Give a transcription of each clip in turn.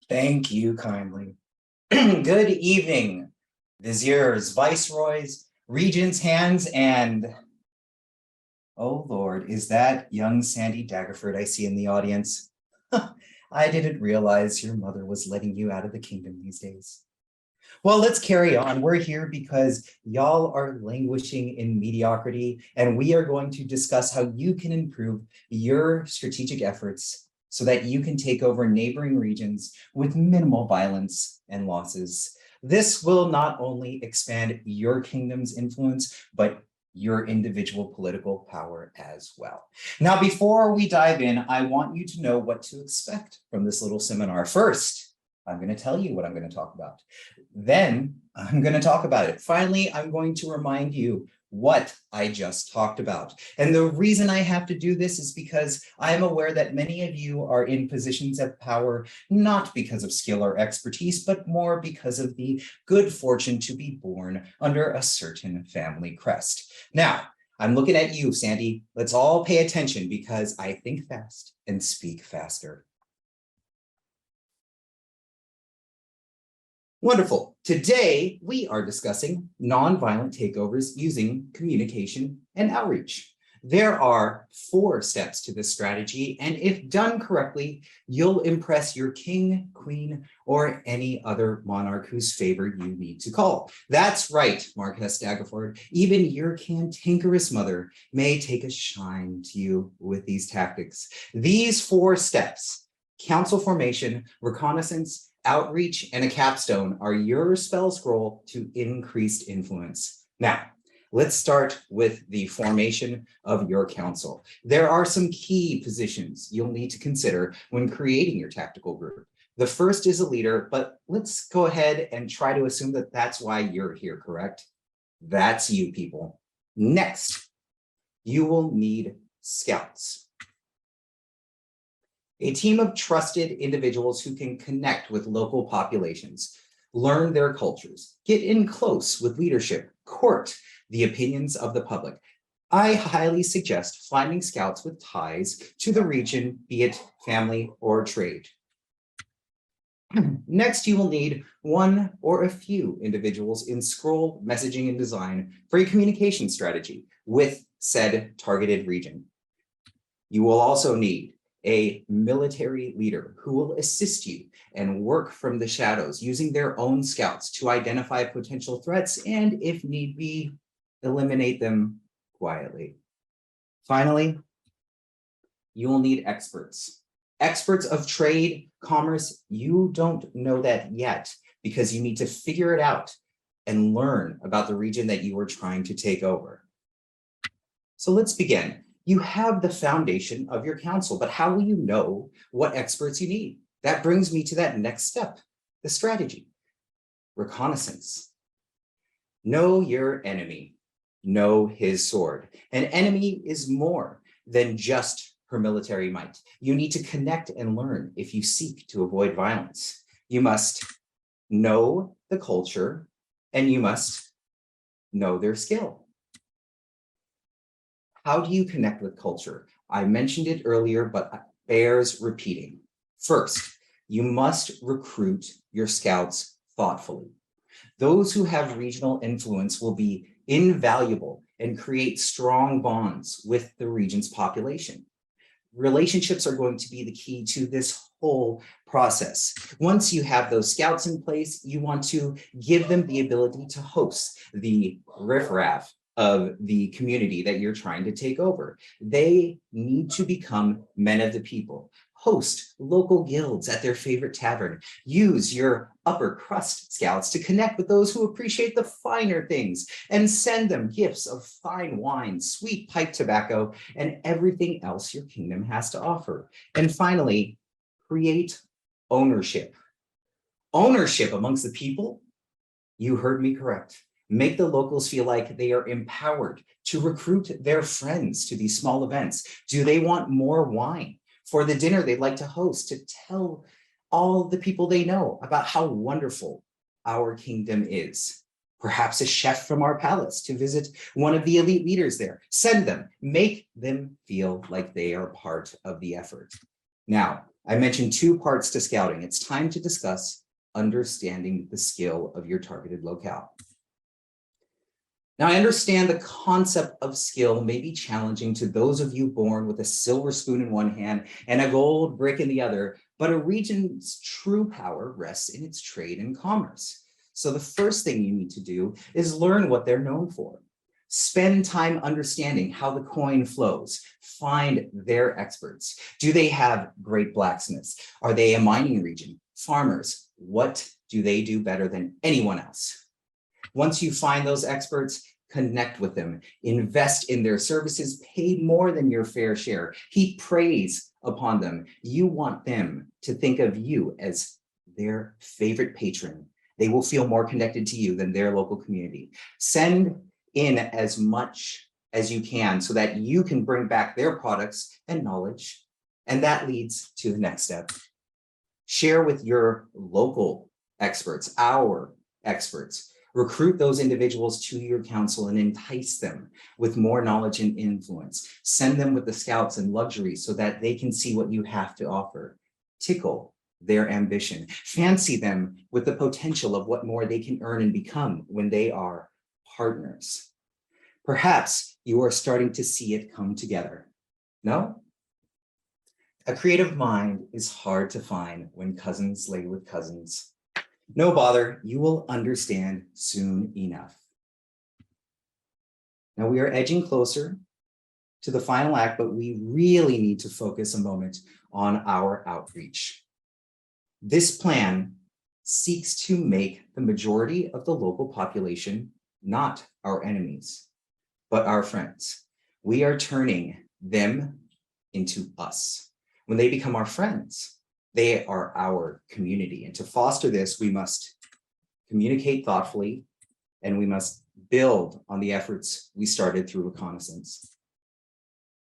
Thank you kindly. Good evening, viziers, viceroys, regents, hands, and oh Lord, is that young Sandy Daggerford I see in the audience? I didn't realize your mother was letting you out of the kingdom these days. Well, let's carry on. We're here because y'all are languishing in mediocrity, and we are going to discuss how you can improve your strategic efforts so that you can take over neighboring regions with minimal violence and losses. This will not only expand your kingdom's influence, but your individual political power as well. Now, before we dive in, I want you to know what to expect from this little seminar. First, I'm going to tell you what I'm going to talk about. Then I'm going to talk about it. Finally, I'm going to remind you what I just talked about. And the reason I have to do this is because I'm aware that many of you are in positions of power, not because of skill or expertise, but more because of the good fortune to be born under a certain family crest. Now, I'm looking at you, Sandy. Let's all pay attention because I think fast and speak faster. Wonderful. Today, we are discussing nonviolent takeovers using communication and outreach. There are 4 steps to this strategy, and if done correctly, you'll impress your king, queen, or any other monarch whose favor you need to call. That's right, Marquess Daggerford. Even your cantankerous mother may take a shine to you with these tactics. These 4 steps, council formation, reconnaissance, outreach, and a capstone are your spell scroll to increased influence. Now, let's start with the formation of your council. There are some key positions you'll need to consider when creating your tactical group. The first is a leader, but let's go ahead and try to assume that that's why you're here, correct? That's you, people. Next, you will need scouts. A team of trusted individuals who can connect with local populations, learn their cultures, get in close with leadership, court the opinions of the public. I highly suggest finding scouts with ties to the region, be it family or trade. Next, you will need 1 or a few individuals in scroll, messaging, and design for a communication strategy with said targeted region. You will also need a military leader who will assist you and work from the shadows using their own scouts to identify potential threats and, if need be, eliminate them quietly. Finally, you will need experts. Experts of trade, commerce. You don't know that yet because you need to figure it out and learn about the region that you are trying to take over. So let's begin. You have the foundation of your council, but how will you know what experts you need? That brings me to that next step, the strategy, reconnaissance. Know your enemy, know his sword. An enemy is more than just her military might. You need to connect and learn if you seek to avoid violence. You must know the culture and you must know their skill. How do you connect with culture? I mentioned it earlier, but bears repeating. First, you must recruit your scouts thoughtfully. Those who have regional influence will be invaluable and create strong bonds with the region's population. Relationships are going to be the key to this whole process. Once you have those scouts in place, you want to give them the ability to host the riffraff of the community that you're trying to take over. They need to become men of the people, host local guilds at their favorite tavern, use your upper crust scouts to connect with those who appreciate the finer things, and send them gifts of fine wine, sweet pipe tobacco, and everything else your kingdom has to offer. And finally, create ownership. Ownership amongst the people? You heard me correct. Make the locals feel like they are empowered to recruit their friends to these small events. Do they want more wine for the dinner they'd like to host, to tell all the people they know about how wonderful our kingdom is? Perhaps a chef from our palace to visit one of the elite leaders there. Send them, make them feel like they are part of the effort. Now, I mentioned two parts to scouting. It's time to discuss understanding the skill of your targeted locale. Now, I understand the concept of skill may be challenging to those of you born with a silver spoon in one hand and a gold brick in the other, but a region's true power rests in its trade and commerce. So the first thing you need to do is learn what they're known for. Spend time understanding how the coin flows. Find their experts. Do they have great blacksmiths? Are they a mining region? Farmers? What do they do better than anyone else? Once you find those experts, connect with them, invest in their services, pay more than your fair share, heap praise upon them. You want them to think of you as their favorite patron. They will feel more connected to you than their local community. Send in as much as you can so that you can bring back their products and knowledge. And that leads to the next step. Share with your local experts, our experts. Recruit those individuals to your council and entice them with more knowledge and influence. Send them with the scouts and luxuries so that they can see what you have to offer. Tickle their ambition. Fancy them with the potential of what more they can earn and become when they are partners. Perhaps you are starting to see it come together. No? A creative mind is hard to find when cousins lay with cousins. No bother, you will understand soon enough. Now we are edging closer to the final act, but we really need to focus a moment on our outreach. This plan seeks to make the majority of the local population not our enemies, but our friends. We are turning them into us. When they become our friends, they are our community. And to foster this, we must communicate thoughtfully, and we must build on the efforts we started through Reconnaissance.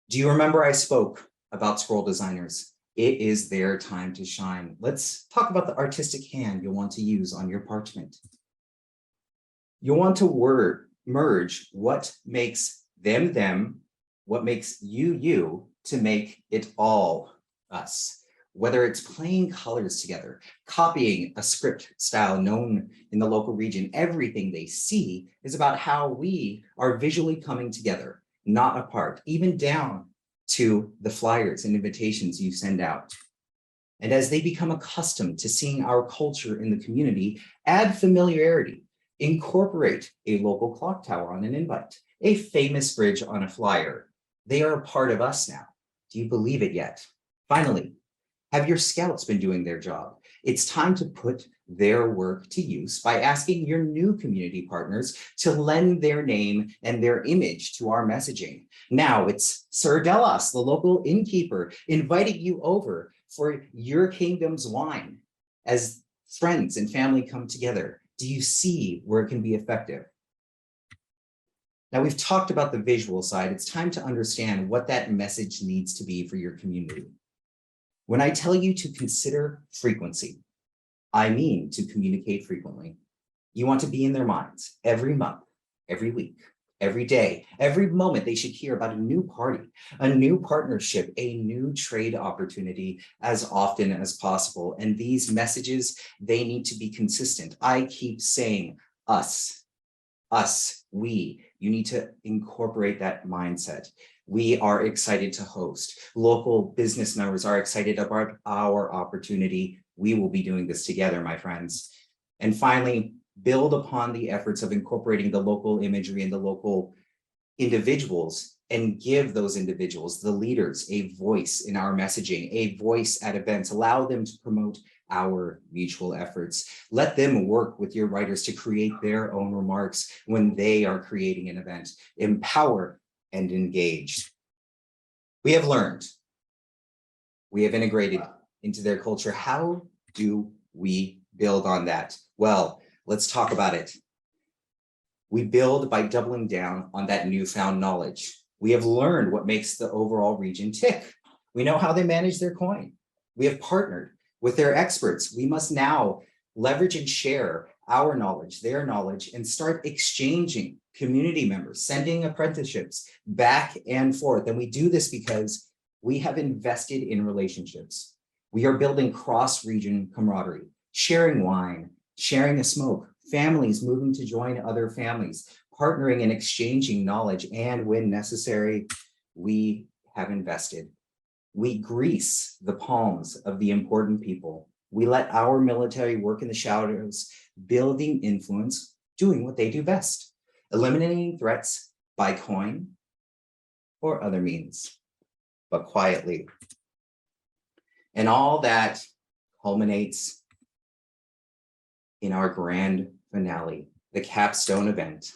Do you remember I spoke about scroll designers? It is their time to shine. Let's talk about the artistic hand you'll want to use on your parchment. You'll want to merge what makes them, them, what makes you, to make it all us. Whether it's playing colors together, copying a script style known in the local region, everything they see is about how we are visually coming together, not apart, even down to the flyers and invitations you send out. And as they become accustomed to seeing our culture in the community, add familiarity, incorporate a local clock tower on an invite, a famous bridge on a flyer. They are a part of us now. Do you believe it yet? Finally, have your scouts been doing their job? It's time to put their work to use by asking your new community partners to lend their name and their image to our messaging. Now it's Sir Delos, the local innkeeper, inviting you over for your kingdom's wine. As friends and family come together, do you see where it can be effective? Now we've talked about the visual side. It's time to understand what that message needs to be for your community. When I tell you to consider frequency, I mean to communicate frequently. You want to be in their minds every month, every week, every day, every moment. They should hear about a new party, a new partnership, a new trade opportunity as often as possible. And these messages, they need to be consistent. I keep saying us, we. You need to incorporate that mindset. We are excited to host. Local business members are excited about our opportunity. We will be doing this together, my friends. And finally, build upon the efforts of incorporating the local imagery and the local individuals, and give those individuals, the leaders, a voice in our messaging, a voice at events. Allow them to promote our mutual efforts. Let them work with your writers to create their own remarks when they are creating an event. Empower and engage. We have learned, we have integrated into their culture. How do we build on that? Well, let's talk about it. We build by doubling down on that newfound knowledge. We have learned what makes the overall region tick. We know how they manage their coin. We have partnered with their experts. We must now leverage and share our knowledge, their knowledge, and start exchanging community members, sending apprenticeships back and forth. And we do this because We have invested in relationships. We are building cross-region camaraderie, sharing wine, sharing a smoke, families moving to join other families, partnering and exchanging knowledge, and when necessary, we have invested. We grease the palms of the important people. We let our military work in the shadows, building influence, doing what they do best, eliminating threats by coin or other means, but quietly. And all that culminates in our grand finale, the Capstone Event.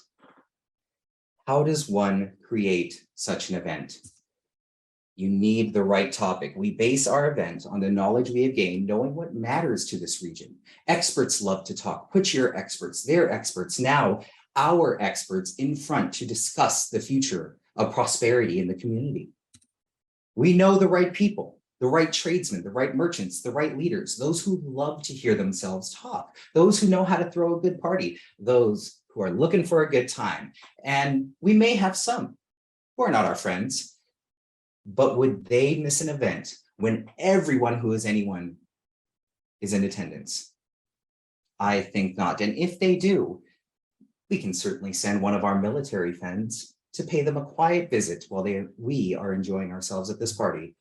How does one create such an event? You need the right topic. We base our event on the knowledge we have gained, knowing what matters to this region. Experts love to talk. Put your experts, their experts, now our experts in front to discuss the future of prosperity in the community. We know the right people, the right tradesmen, the right merchants, the right leaders, those who love to hear themselves talk, those who know how to throw a good party, those who are looking for a good time. And we may have some who are not our friends, but would they miss an event when everyone who is anyone is in attendance? I think not. And if they do, we can certainly send one of our military friends to pay them a quiet visit while we are enjoying ourselves at this party.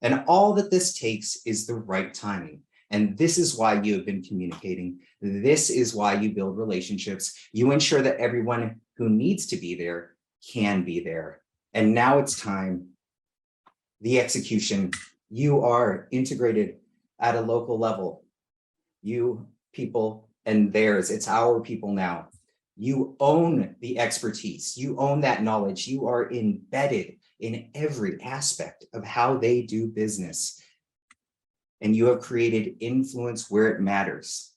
And all that this takes is the right timing. And this is why you have been communicating. This is why you build relationships. You ensure that everyone who needs to be there can be there. And now it's time. The execution. You are integrated at a local level. You people and theirs. It's our people now. You own the expertise. You own that knowledge. You are embedded in every aspect of how they do business. And you have created influence where it matters.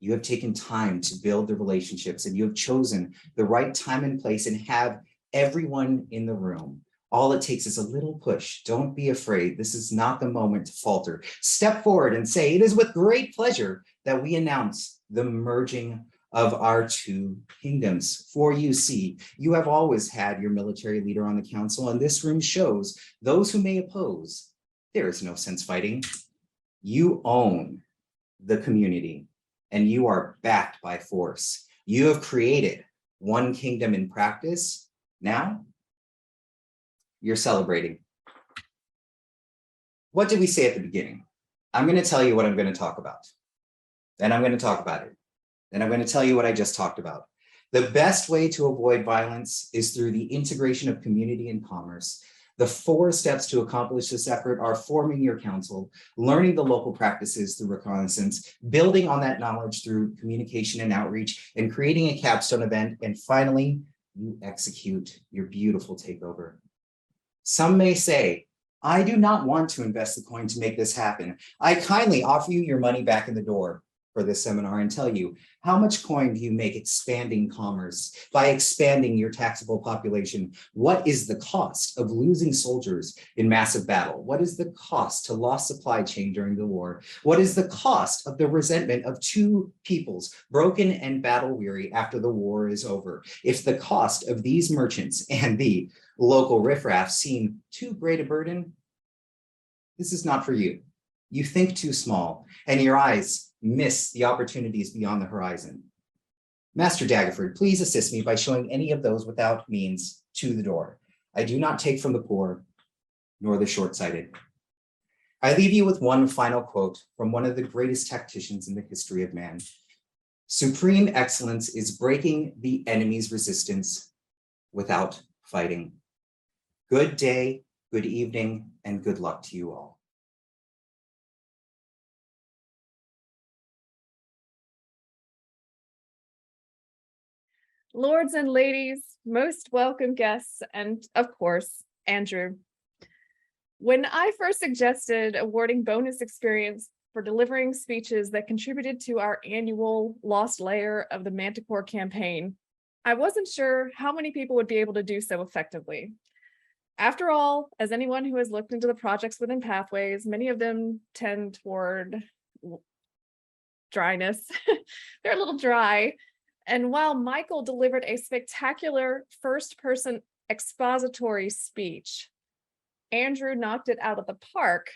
You have taken time to build the relationships, and you have chosen the right time and place and have everyone in the room. All it takes is a little push. Don't be afraid. This is not the moment to falter. Step forward and say, it is with great pleasure that we announce the merging of our two kingdoms. For you see, you have always had your military leader on the council, and this room shows those who may oppose. There is no sense fighting. You own the community, and you are backed by force. You have created one kingdom in practice. Now, you're celebrating. What did we say at the beginning? I'm going to tell you what I'm going to talk about. Then I'm going to talk about it. Then I'm going to tell you what I just talked about. The best way to avoid violence is through the integration of community and commerce. The 4 steps to accomplish this effort are forming your council, learning the local practices through Reconnaissance, building on that knowledge through communication and outreach, and creating a capstone event. And finally, you execute your beautiful takeover. Some may say, I do not want to invest the coin to make this happen. I kindly offer you your money back in the door for this seminar and tell you, how much coin do you make expanding commerce by expanding your taxable population? What is the cost of losing soldiers in massive battle? What is the cost to lost supply chain during the war? What is the cost of the resentment of two peoples broken and battle weary after the war is over? If the cost of these merchants and the local riffraff seem too great a burden, this is not for you. You think too small, and your eyes miss the opportunities beyond the horizon. Master Daggerford, please assist me by showing any of those without means to the door. I do not take from the poor, nor the short-sighted. I leave you with one final quote from one of the greatest tacticians in the history of man. Supreme excellence is breaking the enemy's resistance without fighting. Good day, good evening, and good luck to you all. Lords and ladies, most welcome guests, and of course, Andrew. When I first suggested awarding bonus experience for delivering speeches that contributed to our annual Lost Layer of the Manticore campaign, I wasn't sure how many people would be able to do so effectively. After all, as anyone who has looked into the projects within Pathways, many of them tend toward dryness. They're a little dry. And while Michael delivered a spectacular first-person expository speech, Andrew knocked it out of the park,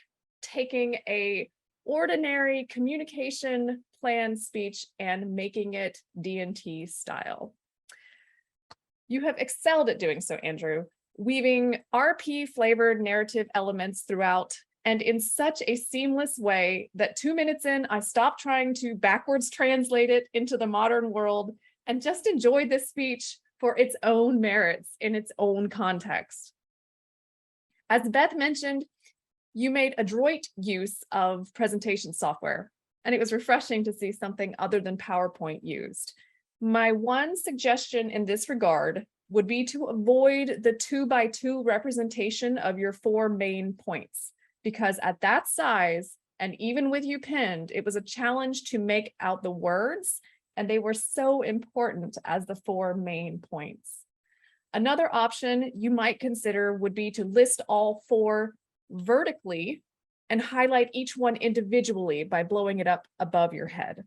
taking a ordinary communication plan speech and making it D&T style. You have excelled at doing so, Andrew, weaving RP flavored narrative elements throughout and in such a seamless way that 2 minutes in, I stopped trying to backwards translate it into the modern world and just enjoyed this speech for its own merits in its own context. As Beth mentioned, you made adroit use of presentation software, and it was refreshing to see something other than PowerPoint used. My one suggestion in this regard would be to avoid the 2x2 representation of your 4 main points, because at that size, and even with you pinned, it was a challenge to make out the words, and they were so important as the 4 main points. Another option you might consider would be to list all 4 vertically and highlight each one individually by blowing it up above your head.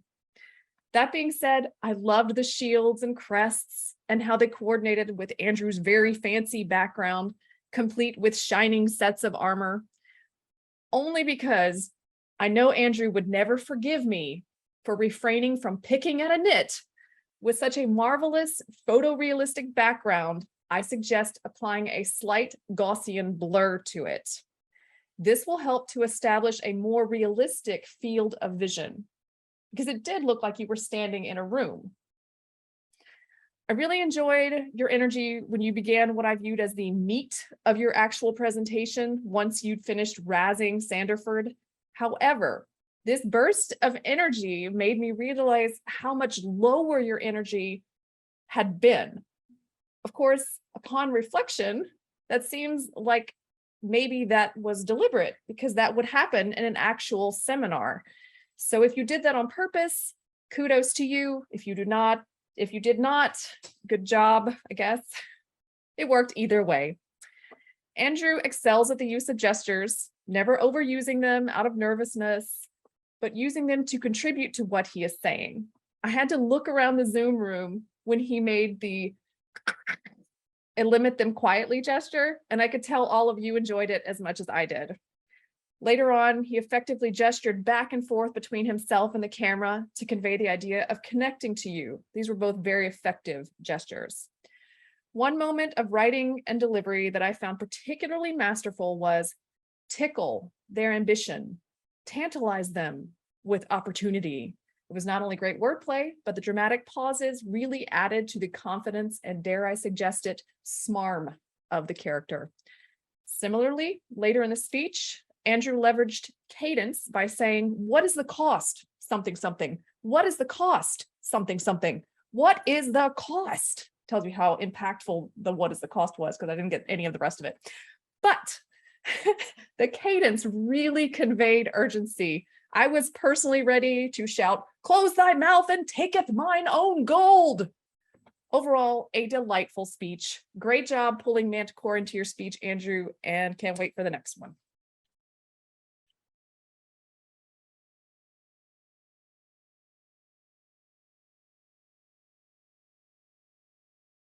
That being said, I loved the shields and crests and how they coordinated with Andrew's very fancy background, complete with shining sets of armor, only because I know Andrew would never forgive me for refraining from picking at a nit. With such a marvelous photorealistic background, I suggest applying a slight Gaussian blur to it. This will help to establish a more realistic field of vision, because it did look like you were standing in a room. I really enjoyed your energy when you began what I viewed as the meat of your actual presentation once you'd finished razzing Sanderford. However, this burst of energy made me realize how much lower your energy had been. Of course, upon reflection, that seems like maybe that was deliberate, because that would happen in an actual seminar. So if you did that on purpose, kudos to you. If you did not, good job, I guess. It worked either way. Andrew excels at the use of gestures, never overusing them out of nervousness, but using them to contribute to what he is saying. I had to look around the Zoom room when he made the limit them quietly gesture, and I could tell all of you enjoyed it as much as I did. Later on, he effectively gestured back and forth between himself and the camera to convey the idea of connecting to you. These were both very effective gestures. One moment of writing and delivery that I found particularly masterful was tickle their ambition, tantalize them with opportunity. It was not only great wordplay, but the dramatic pauses really added to the confidence and, dare I suggest it, smarm of the character. Similarly, later in the speech, Andrew leveraged cadence by saying, "What is the cost? Something, something. What is the cost? Something, something. What is the cost?" Tells you how impactful the "what is the cost" was, because I didn't get any of the rest of it. But the cadence really conveyed urgency. I was personally ready to shout, "Close thy mouth and taketh mine own gold." Overall, a delightful speech. Great job pulling Manticore into your speech, Andrew, and can't wait for the next one.